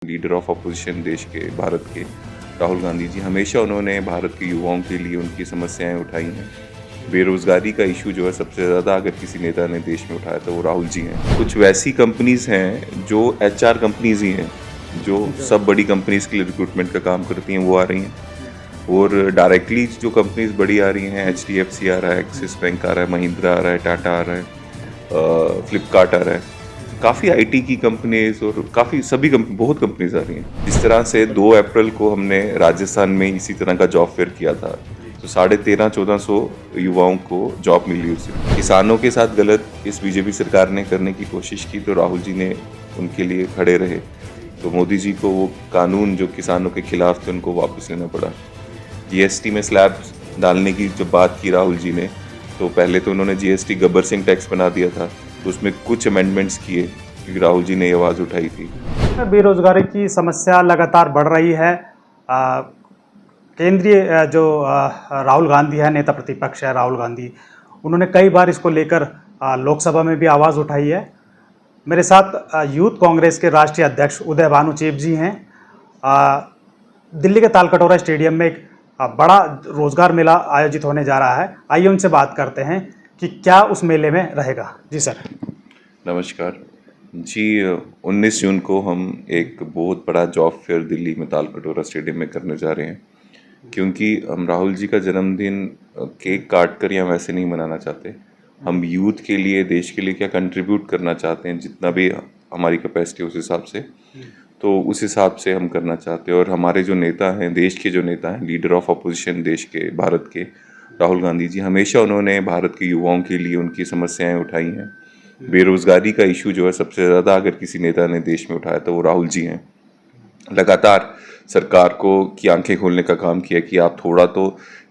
Leader of opposition देश के भारत के राहुल गांधी जी, हमेशा उन्होंने भारत के युवाओं के लिए उनकी समस्याएं उठाई हैं। बेरोज़गारी का इशू जो है सबसे ज़्यादा अगर किसी नेता ने देश में उठाया तो वो राहुल जी हैं। कुछ वैसी कंपनीज़ हैं जो एचआर कंपनीज़ ही हैं, जो सब बड़ी कंपनीज़ के लिए रिक्रूटमेंट का काम करती हैं, वो आ रही हैं। और डायरेक्टली जो कंपनीज़ बड़ी आ रही हैं, HDFC आ रहा है, एक्सिस बैंक आ रहा है, महिंद्रा आ रहा है, टाटा आ रहा है, फ्लिपकार्ट आ रहा है। काफ़ी आईटी की कंपनीज और काफ़ी बहुत कंपनीज आ रही हैं। जिस तरह से 2 अप्रैल को हमने राजस्थान में इसी तरह का जॉब फेयर किया था, तो 13,500-1400 युवाओं को जॉब मिली उससे। किसानों के साथ गलत इस बीजेपी सरकार ने करने की कोशिश की तो राहुल जी ने उनके लिए खड़े रहे, तो मोदी जी को वो कानून जो किसानों के खिलाफ थे उनको वापस लेना पड़ा। जीएसटी में स्लैब डालने की जब बात की राहुल जी ने, तो पहले तो उन्होंने जीएसटी गब्बर सिंह टैक्स बना दिया था, तो उसमें कुछ अमेंडमेंट्स किए क्योंकि राहुल जी ने ये आवाज़ उठाई थी। बेरोजगारी की समस्या लगातार बढ़ रही है। केंद्रीय राहुल गांधी है, नेता प्रतिपक्ष है राहुल गांधी, उन्होंने कई बार इसको लेकर लोकसभा में भी आवाज़ उठाई है। मेरे साथ यूथ कांग्रेस के राष्ट्रीय अध्यक्ष उदय भानु चेब जी हैं। दिल्ली के तालकटोरा स्टेडियम में एक बड़ा रोजगार मेला आयोजित होने जा रहा है। आइए उनसे बात करते हैं कि क्या उस मेले में रहेगा। जी सर। नमस्कार जी। 19 जून को हम एक बहुत बड़ा जॉब फेयर दिल्ली में तालकटोरा स्टेडियम में करने जा रहे हैं, क्योंकि हम राहुल जी का जन्मदिन केक काट कर या वैसे नहीं मनाना चाहते। हम यूथ के लिए, देश के लिए क्या कंट्रीब्यूट करना चाहते हैं, जितना भी हमारी कैपेसिटी उस हिसाब से, तो उस हिसाब से हम करना चाहते हैं। और हमारे जो नेता हैं, देश के जो नेता हैं, लीडर ऑफ अपोजिशन देश के भारत के राहुल गांधी जी, हमेशा उन्होंने भारत के युवाओं के लिए उनकी समस्याएं उठाई हैं। बेरोज़गारी का इशू जो है सबसे ज़्यादा अगर किसी नेता ने देश में उठाया तो वो राहुल जी हैं। लगातार सरकार की आंखें खोलने का काम किया कि आप थोड़ा तो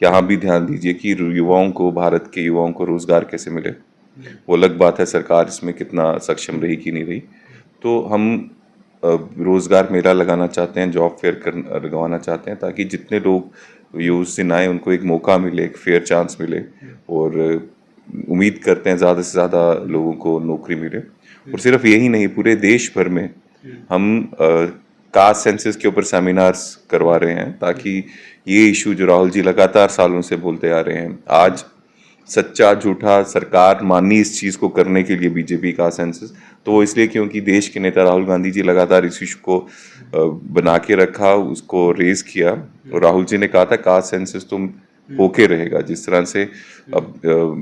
यहाँ भी ध्यान दीजिए कि युवाओं को, भारत के युवाओं को रोज़गार कैसे मिले। वो अलग बात है सरकार इसमें कितना सक्षम रही कि नहीं रही। तो हम रोज़गार मेला लगाना चाहते हैं, जॉब फेयर लगवाना चाहते हैं, ताकि जितने लोग उस दिन आए उनको एक मौका मिले, एक फेयर चांस मिले। और उम्मीद करते हैं ज़्यादा से ज़्यादा लोगों को नौकरी मिले। और सिर्फ यही नहीं, पूरे देश भर में हम कास्ट सेंसस के ऊपर सेमिनार्स करवा रहे हैं, ताकि ये इशू जो राहुल जी लगातार सालों से बोलते आ रहे हैं, आज सच्चा झूठा सरकार मानी इस चीज़ को करने के लिए बीजेपी का सेंसस, तो वो इसलिए क्योंकि देश के नेता राहुल गांधी जी लगातार इस इशू को बना के रखा, उसको रेज किया। और राहुल जी ने कहा था कास्ट सेंसस तुम होके रहेगा। जिस तरह से अब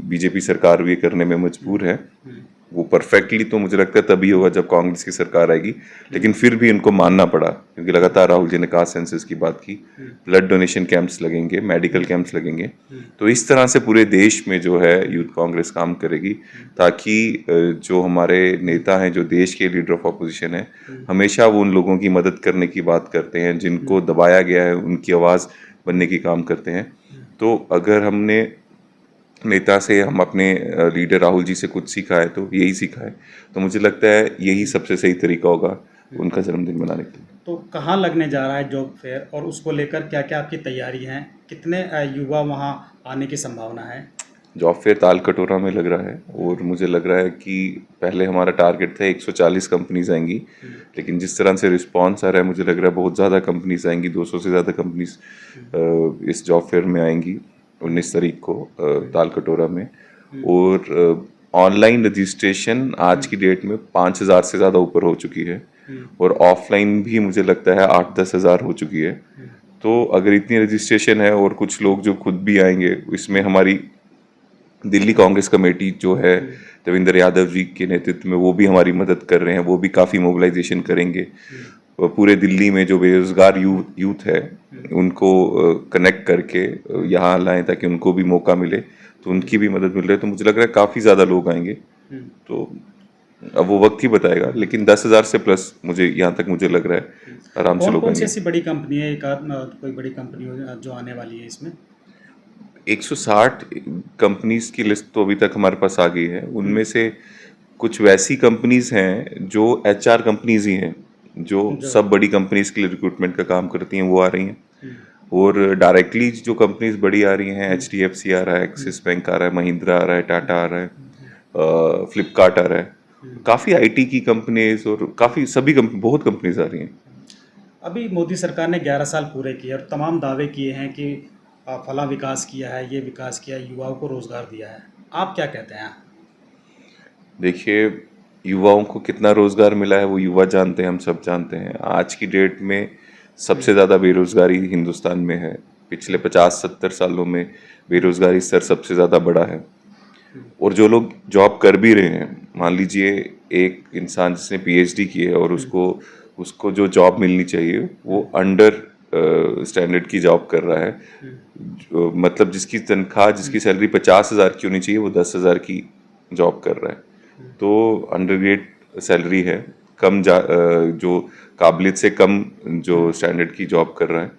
बीजेपी सरकार भी करने में मजबूर है, वो परफेक्टली तो मुझे लगता है तभी होगा जब कांग्रेस की सरकार आएगी, लेकिन फिर भी इनको मानना पड़ा क्योंकि लगातार राहुल जी ने कास्ट सेंसस की बात की। ब्लड डोनेशन कैंप्स लगेंगे, मेडिकल कैंप्स लगेंगे। तो इस तरह से पूरे देश में जो है यूथ कांग्रेस काम करेगी, ताकि जो हमारे नेता हैं, जो देश के लीडर ऑफ अपोजिशन है, हमेशा वो उन लोगों की मदद करने की बात करते हैं जिनको दबाया गया है, उनकी आवाज़ बनने की काम करते हैं। तो अगर हमने नेता से, हम अपने लीडर राहुल जी से कुछ सीखा है तो यही सीखा है, तो मुझे लगता है यही सबसे सही तरीका होगा उनका जन्मदिन मनाने के लिए। तो कहाँ लगने जा रहा है जॉब फेयर और उसको लेकर क्या क्या आपकी तैयारी है? कितने युवा वहाँ आने की संभावना है? जॉब फेयर तालकटोरा में लग रहा है और मुझे लग रहा है कि पहले हमारा टारगेट था 140 कंपनीज आएंगी, लेकिन जिस तरह से रिस्पांस आ रहा है मुझे लग रहा है बहुत ज़्यादा कंपनीज आएंगी। 200 से ज़्यादा कंपनीज इस जॉब फेयर में आएंगी 19 तारीख को तालकटोरा में। और ऑनलाइन रजिस्ट्रेशन आज की डेट में 5,000 से ज़्यादा ऊपर हो चुकी है, और ऑफलाइन भी मुझे लगता है 8-10 हज़ार हो चुकी है। तो अगर इतनी रजिस्ट्रेशन है और कुछ लोग जो खुद भी आएंगे, इसमें हमारी दिल्ली कांग्रेस कमेटी जो है देवेंद्र यादव जी के नेतृत्व में, वो भी हमारी मदद कर रहे हैं, वो भी काफ़ी मोबिलाइजेशन करेंगे। पूरे दिल्ली में जो बेरोजगार यूथ है उनको कनेक्ट करके यहाँ लाएं ताकि उनको भी मौका मिले, तो उनकी भी मदद मिल रही है। तो मुझे लग रहा है काफ़ी ज़्यादा लोग आएंगे, तो अब वो वक्त ही बताएगा, लेकिन 10,000 से प्लस मुझे यहाँ तक मुझे लग रहा है आराम से लोग कौन सी आएंगे। ऐसी बड़ी कंपनी है, एक कोई बड़ी कंपनी जो आने वाली है इसमें? 160 कंपनीज की लिस्ट तो अभी तक हमारे पास आ गई है। उनमें से कुछ वैसी कंपनीज हैं जो एचआर कंपनीज ही हैं, जो सब बड़ी कंपनीज के लिए रिक्रूटमेंट का काम करती हैं, वो आ रही हैं। और डायरेक्टली जो कंपनीज बड़ी आ रही हैं, HDFC आ रहा है, एक्सिस बैंक आ रहा है, महिंद्रा आ रहा है, टाटा आ रहा है, फ्लिपकार्ट आ रहा है। काफ़ी आईटी की कंपनीज और काफ़ी बहुत कंपनीज आ रही हैं। अभी मोदी सरकार ने 11 साल पूरे किए और तमाम दावे किए हैं कि फला विकास किया है, ये विकास किया है, युवाओं को रोज़गार दिया है। आप क्या कहते हैं? देखिए, युवाओं को कितना रोजगार मिला है वो युवा जानते हैं, हम सब जानते हैं। आज की डेट में सबसे ज़्यादा बेरोजगारी हिंदुस्तान में है। पिछले 50-70 सालों में बेरोजगारी स्तर सबसे ज़्यादा बढ़ा है। और जो लोग जॉब कर भी रहे हैं, मान लीजिए एक इंसान जिसने पीएचडी की है और उसको उसको जो जॉब मिलनी चाहिए वो अंडर स्टैंडर्ड की जॉब कर रहा है। मतलब जिसकी तनख्वाह, जिसकी सैलरी 50,000 की होनी चाहिए, वो 10,000 की जॉब कर रहा है। तो अंडरग्रेड सैलरी है, जो काबिलियत से कम जो स्टैंडर्ड की जॉब कर रहा है।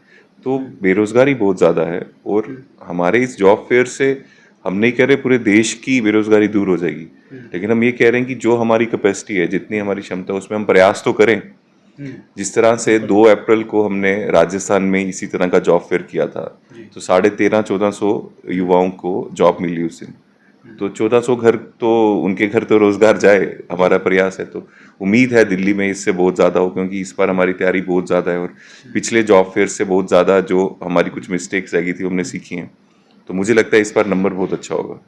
तो बेरोजगारी बहुत ज़्यादा है। और हमारे इस जॉब फेयर से हम नहीं कह रहे पूरे देश की बेरोजगारी दूर हो जाएगी, लेकिन हम ये कह रहे हैं कि जो हमारी कैपेसिटी है, जितनी हमारी क्षमता है, उसमें हम प्रयास तो करें। जिस तरह से 2 अप्रैल को हमने राजस्थान में इसी तरह का जॉब फेयर किया था, तो 13,500-1400 युवाओं को जॉब मिली उस दिन। तो 1400 घर, तो उनके घर तो रोजगार जाए, हमारा प्रयास है। तो उम्मीद है दिल्ली में इससे बहुत ज़्यादा हो, क्योंकि इस बार हमारी तैयारी बहुत ज़्यादा है और पिछले जॉब फेयर से बहुत ज़्यादा जो हमारी कुछ मिस्टेक्स रह गई थी हमने सीखी हैं। तो मुझे लगता है इस बार नंबर बहुत अच्छा होगा।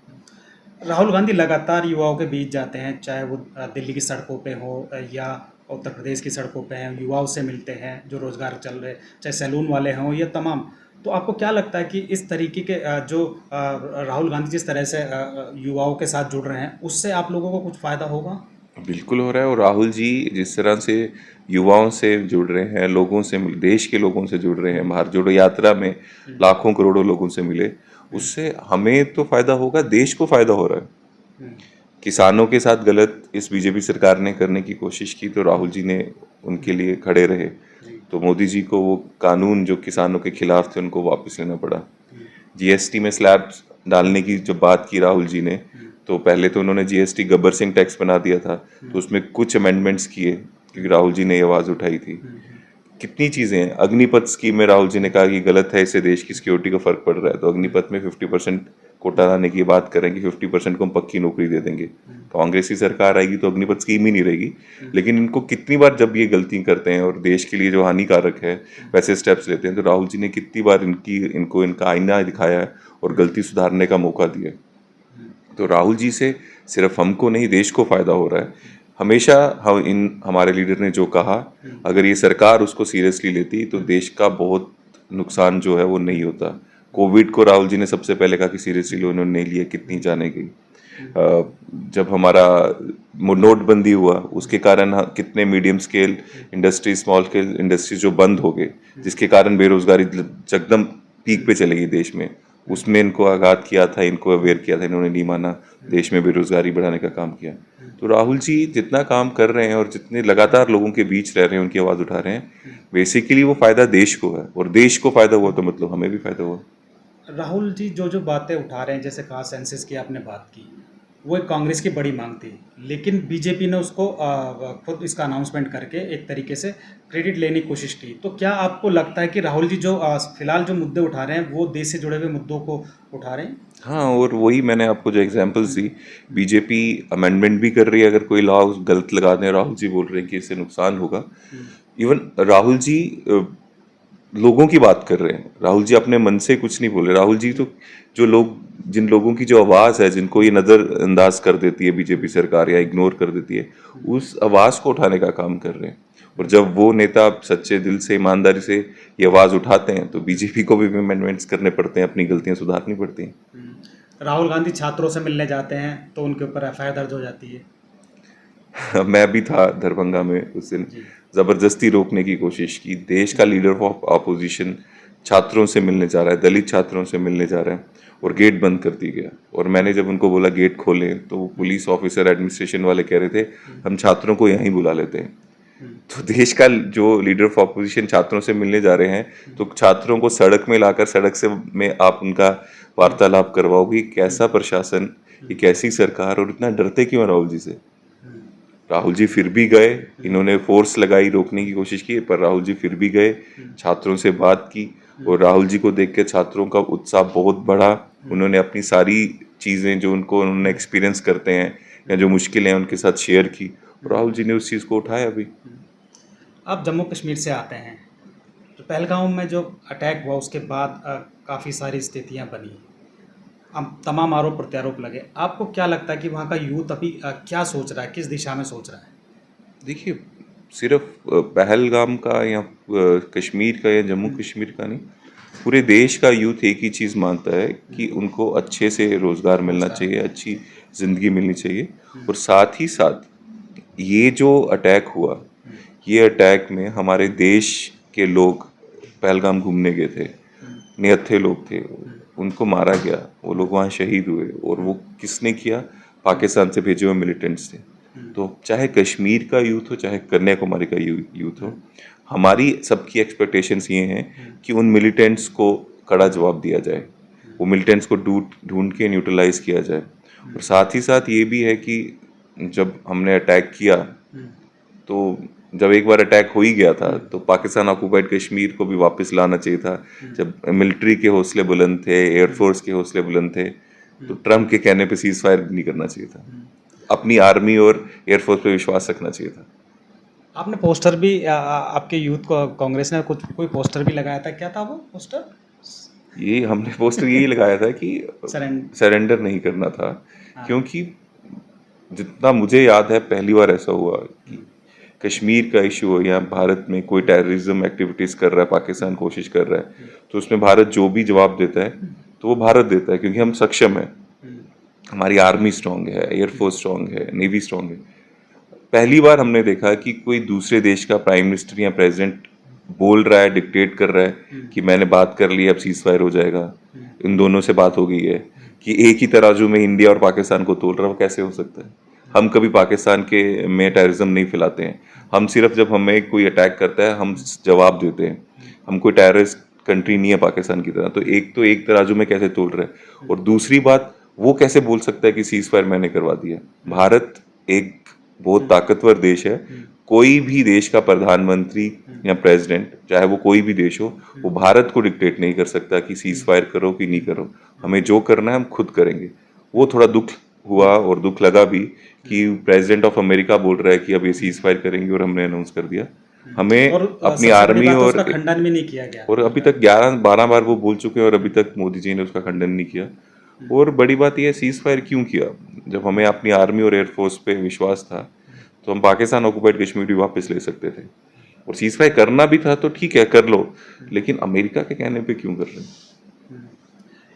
राहुल गांधी लगातार युवाओं के बीच जाते हैं, चाहे वो दिल्ली की सड़कों पे हो या उत्तर प्रदेश की सड़कों पे हैं, युवाओं से मिलते हैं जो रोज़गार चल रहे, चाहे सैलून वाले हों या तमाम। तो आपको क्या लगता है कि इस तरीके के राहुल गांधी जिस तरह से युवाओं के साथ जुड़ रहे हैं, उससे आप लोगों को कुछ फ़ायदा होगा? बिल्कुल हो रहा है। और राहुल जी जिस तरह से युवाओं से जुड़ रहे हैं, लोगों से देश के लोगों से जुड़ रहे हैं, भारत जोड़ो यात्रा में लाखों करोड़ों लोगों से मिले, उससे हमें तो फायदा होगा, देश को फायदा हो रहा है। किसानों के साथ गलत इस बीजेपी सरकार ने करने की कोशिश की, तो राहुल जी ने उनके लिए खड़े रहे। तो मोदी जी को वो कानून जो किसानों के खिलाफ थे उनको वापस लेना पड़ा। जीएसटी में स्लैब्स डालने की जब बात की राहुल जी ने, तो पहले तो उन्होंने जीएसटी गब्बर सिंह टैक्स बना दिया था, तो उसमें कुछ अमेंडमेंट्स किए क्योंकि राहुल जी ने ये आवाज़ उठाई थी। कितनी चीज़ें हैं। अग्निपथ स्कीम में राहुल जी ने कहा कि गलत है, इससे देश की सिक्योरिटी को फर्क पड़ रहा है, तो अग्निपथ में 50% कोटा लाने की बात करेंगे, 50% को हम पक्की नौकरी दे देंगे। कांग्रेस की सरकार आएगी तो अग्निपथ स्कीम ही नहीं रहेगी। लेकिन इनको कितनी बार जब ये गलती करते हैं और देश के लिए जो हानिकारक है वैसे स्टेप्स लेते हैं, तो राहुल जी ने कितनी बार इनका आईना दिखाया है और गलती सुधारने का मौका दिया है। तो राहुल जी से सिर्फ हमको नहीं, देश को फायदा हो रहा है। हमेशा हमारे लीडर ने जो कहा, अगर ये सरकार उसको सीरियसली लेती तो देश का बहुत नुकसान जो है वो नहीं होता। कोविड को राहुल जी ने सबसे पहले कहा कि सीरियसली लो, उन्होंने नहीं लिया, कितनी जाने गई। जब हमारा नोटबंदी हुआ उसके कारण कितने medium scale industry, small scale industries जो बंद हो गए, जिसके कारण बेरोजगारी जगदम पीक पे चले गई देश में। उसमें इनको आगाह किया था, इनको अवेयर किया था, इन्होंने नहीं माना, देश में बेरोजगारी बढ़ाने का काम किया। तो राहुल जी जितना काम कर रहे हैं और जितने लगातार लोगों के बीच रह रहे हैं, उनकी आवाज़ उठा रहे हैं, बेसिकली वो फायदा देश को है। और देश को फायदा हुआ तो मतलब हमें भी फायदा हुआ। राहुल जी जो जो बातें उठा रहे हैं, जैसे कहा सेंसस की आपने बात की, वो एक कांग्रेस की बड़ी मांग थी, लेकिन बीजेपी ने उसको खुद इसका अनाउंसमेंट करके एक तरीके से क्रेडिट लेने की कोशिश की। तो क्या आपको लगता है कि राहुल जी जो फिलहाल जो मुद्दे उठा रहे हैं वो देश से जुड़े हुए मुद्दों को उठा रहे हैं? हाँ, और वही मैंने आपको जो एग्जांपल्स दी, बीजेपी अमेंडमेंट भी कर रही है, अगर कोई लॉ गलत लगा दें, राहुल जी बोल रहे हैं कि इससे नुकसान होगा। इवन राहुल जी लोगों की बात कर रहे हैं। राहुल जी अपने मन से कुछ नहीं बोले। राहुल जी तो जिन लोगों की जो आवाज़ है, जिनको ये नज़रअंदाज कर देती है बीजेपी सरकार या इग्नोर कर देती है, उस आवाज़ को उठाने का काम कर रहे हैं। और जब वो नेता सच्चे दिल से, ईमानदारी से ये आवाज़ उठाते हैं, तो बीजेपी को भी अमेंडमेंट्स करने पड़ते हैं, अपनी गलतियां सुधारनी पड़ती हैं। राहुल गांधी छात्रों से मिलने जाते हैं तो उनके ऊपर एफआईआर दर्ज हो जाती है। मैं भी था दरभंगा में उस दिन, जबरदस्ती रोकने की कोशिश की। देश का लीडर ऑफ ऑपोजिशन छात्रों से मिलने जा रहा है, दलित छात्रों से मिलने जा रहा है, और गेट बंद कर दी गया। और मैंने जब उनको बोला गेट खोलें, तो पुलिस ऑफिसर, एडमिनिस्ट्रेशन वाले कह रहे थे हम छात्रों को यहीं बुला लेते हैं। तो देश का जो लीडर ऑफ ऑपोजिशन छात्रों से मिलने जा रहे हैं, तो छात्रों को सड़क में लाकर सड़क से में आप उनका वार्तालाप करवाओगे? कैसा प्रशासन, ये कैसी सरकार, और इतना डरते क्यों हैं राहुल जी से? राहुल जी फिर भी गए, इन्होंने फोर्स लगाई, रोकने की कोशिश की, पर राहुल जी फिर भी गए, छात्रों से बात की। और राहुल जी को देख के छात्रों का उत्साह बहुत बढ़ा। उन्होंने अपनी सारी चीज़ें जो उन्होंने एक्सपीरियंस करते हैं या जो मुश्किलें हैं उनके साथ शेयर की, और राहुल जी ने उस चीज़ को उठाया भी। आप जम्मू कश्मीर से आते हैं, तो पहलगाम में जो अटैक हुआ उसके बाद काफ़ी सारी स्थितियां बनी, अब तमाम आरोप प्रत्यारोप लगे। आपको क्या लगता है कि वहाँ का यूथ अभी क्या सोच रहा है, किस दिशा में सोच रहा है? देखिए, सिर्फ पहलगाम का या कश्मीर का या जम्मू कश्मीर का नहीं, पूरे देश का यूथ एक ही चीज़ मानता है कि उनको अच्छे से रोज़गार मिलना चाहिए, अच्छी ज़िंदगी मिलनी चाहिए। और साथ ही साथ ये जो अटैक हुआ, ये अटैक में हमारे देश के लोग पहलगाम घूमने गए थे, निहत्थे लोग थे, उनको मारा गया, वो लोग वहाँ शहीद हुए। और वो किसने किया? पाकिस्तान से भेजे हुए मिलिटेंट्स थे। तो चाहे कश्मीर का यूथ हो, चाहे कन्याकुमारी का यूथ हो, हमारी सबकी एक्सपेक्टेशंस ये हैं कि उन मिलिटेंट्स को कड़ा जवाब दिया जाए, वो मिलिटेंट्स को ढूंढ के न्यूट्रलाइज किया जाए। और साथ ही साथ ये भी है कि जब हमने अटैक किया, तो जब एक बार अटैक हो ही गया था तो पाकिस्तान ऑक्युपाइड कश्मीर को भी वापस लाना चाहिए था। जब मिलिट्री के हौसले बुलंद थे, एयरफोर्स के हौसले बुलंद थे, तो ट्रम्प के कहने पे सीज फायर नहीं करना चाहिए था। अपनी आर्मी और एयरफोर्स पे विश्वास रखना चाहिए था। आपने पोस्टर भी आपके यूथ को कांग्रेस ने कोई पोस्टर भी लगाया था, क्या था वो पोस्टर? ये हमने पोस्टर यही लगाया था कि सरेंडर नहीं करना था, क्योंकि जितना मुझे याद है पहली बार ऐसा हुआ कि कश्मीर का इशू हो या भारत में कोई टेररिज्म एक्टिविटीज़ कर रहा है, पाकिस्तान कोशिश कर रहा है, तो उसमें भारत जो भी जवाब देता है तो वो भारत देता है, क्योंकि हम सक्षम है, हमारी आर्मी स्ट्रांग है, एयरफोर्स स्ट्रांग है, नेवी स्ट्रांग है। पहली बार हमने देखा कि कोई दूसरे देश का प्राइम मिनिस्टर या प्रेसिडेंट बोल रहा है, डिक्टेट कर रहा है कि मैंने बात कर ली, अब सीज फायर हो जाएगा, इन दोनों से बात हो गई है, कि एक ही तराजू में इंडिया और पाकिस्तान को तोल रहा है। वो कैसे हो सकता है? हम कभी पाकिस्तान के में टेररिज्म नहीं फैलाते हैं। हम सिर्फ जब हमें कोई अटैक करता है हम जवाब देते हैं। हम कोई टेररिस्ट कंट्री नहीं है पाकिस्तान की तरह। तो एक तराजू में कैसे तोल रहा है? और दूसरी बात, वो कैसे बोल सकता है कि सीज फायर मैंने करवा दिया? भारत एक बहुत ताकतवर देश है। कोई भी देश का प्रधानमंत्री या प्रेसिडेंट, चाहे वो कोई भी देश हो, वो भारत को डिक्टेट नहीं कर सकता कि सीज फायर करो कि नहीं करो। हमें जो करना है हम खुद करेंगे। वो थोड़ा दुख हुआ और दुख लगा भी कि प्रेसिडेंट ऑफ अमेरिका बोल रहा है कि अब ये सीज फायर करेंगे और हमने अनाउंस कर दिया। हमें अपनी आर्मी और खंडन भी नहीं किया गया, और अभी तक 11-12 बार वो बोल चुके हैं और अभी तक मोदी जी ने उसका खंडन नहीं किया। और बड़ी बात यह है, सीज फायर क्यों किया? जब हमें अपनी आर्मी और एयरफोर्स पे विश्वास था तो हम पाकिस्तान ऑक्युपाइड कश्मीर भी वापस ले सकते थे। और सीज फायर करना भी था तो ठीक है, कर लो, लेकिन अमेरिका के कहने पे क्यों कर रहे हैं?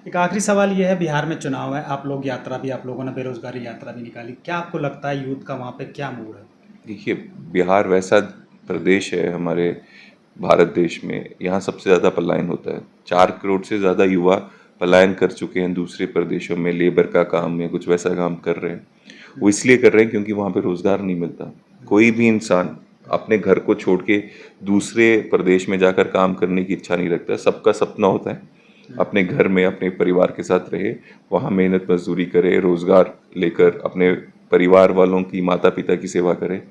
एक आखिरी सवाल ये है, बिहार में चुनाव है, आप लोग आप लोगों ने बेरोजगारी यात्रा भी निकाली, क्या आपको लगता है यूथ का वहाँ पे क्या मूड है? देखिए, बिहार वैसा प्रदेश है हमारे भारत देश में, यहाँ सबसे ज़्यादा पलायन होता है। 4 करोड़ से ज़्यादा युवा पलायन कर चुके हैं दूसरे प्रदेशों में, लेबर का काम या कुछ वैसा काम कर रहे हैं। वो इसलिए कर रहे हैं क्योंकि वहाँ पे रोज़गार नहीं मिलता। कोई भी इंसान अपने घर को छोड़ के दूसरे प्रदेश में जाकर काम करने की इच्छा नहीं रखता। सबका सपना होता है अपने घर में अपने परिवार के साथ रहे, वहाँ मेहनत मजदूरी करे, रोज़गार लेकर अपने परिवार वालों की, माता पिता की सेवा करे।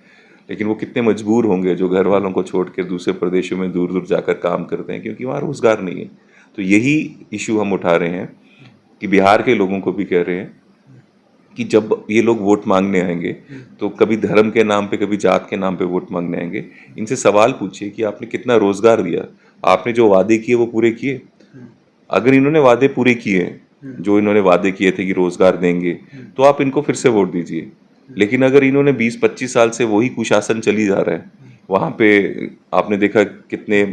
लेकिन वो कितने मजबूर होंगे जो घर वालों को छोड़ कर दूसरे प्रदेशों में दूर दूर जाकर काम करते हैं, क्योंकि वहाँ रोज़गार नहीं है। तो यही इशू हम उठा रहे हैं कि बिहार के लोगों को भी कह रहे हैं कि जब ये लोग वोट मांगने आएंगे तो कभी धर्म के नाम पे, कभी जात के नाम पे वोट मांगने आएंगे। इनसे सवाल पूछिए कि आपने कितना रोज़गार दिया, आपने जो वादे किए वो पूरे किए? अगर इन्होंने वादे पूरे किए, जो इन्होंने वादे किए थे कि रोज़गार देंगे, तो आप इनको फिर से वोट दीजिए। लेकिन अगर इन्होंने 20-25 साल से वही कुशासन चली जा रहा है, वहाँ पे आपने देखा कितने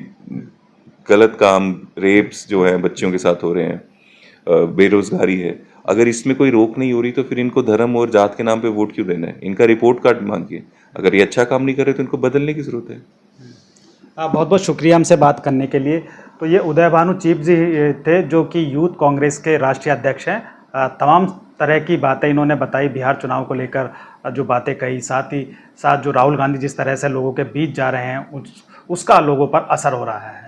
गलत काम, रेप्स जो है बच्चियों के साथ हो रहे हैं, बेरोजगारी है। अगर इसमें कोई रोक नहीं हो रही तो फिर इनको धर्म और जात के नाम पे वोट क्यों देना है? इनका रिपोर्ट कार्ड मांगिए। अगर ये अच्छा काम नहीं कर रहे तो इनको बदलने की जरूरत है। बहुत बहुत शुक्रिया हमसे बात करने के लिए। तो ये उदय भानु चीफ जी थे, जो कि यूथ कांग्रेस के राष्ट्रीय अध्यक्ष हैं। तमाम तरह की बातें इन्होंने बताई बिहार चुनाव को लेकर, जो बातें कही, साथ ही साथ जो राहुल गांधी जिस तरह से लोगों के बीच जा रहे हैं उसका लोगों पर असर हो रहा है।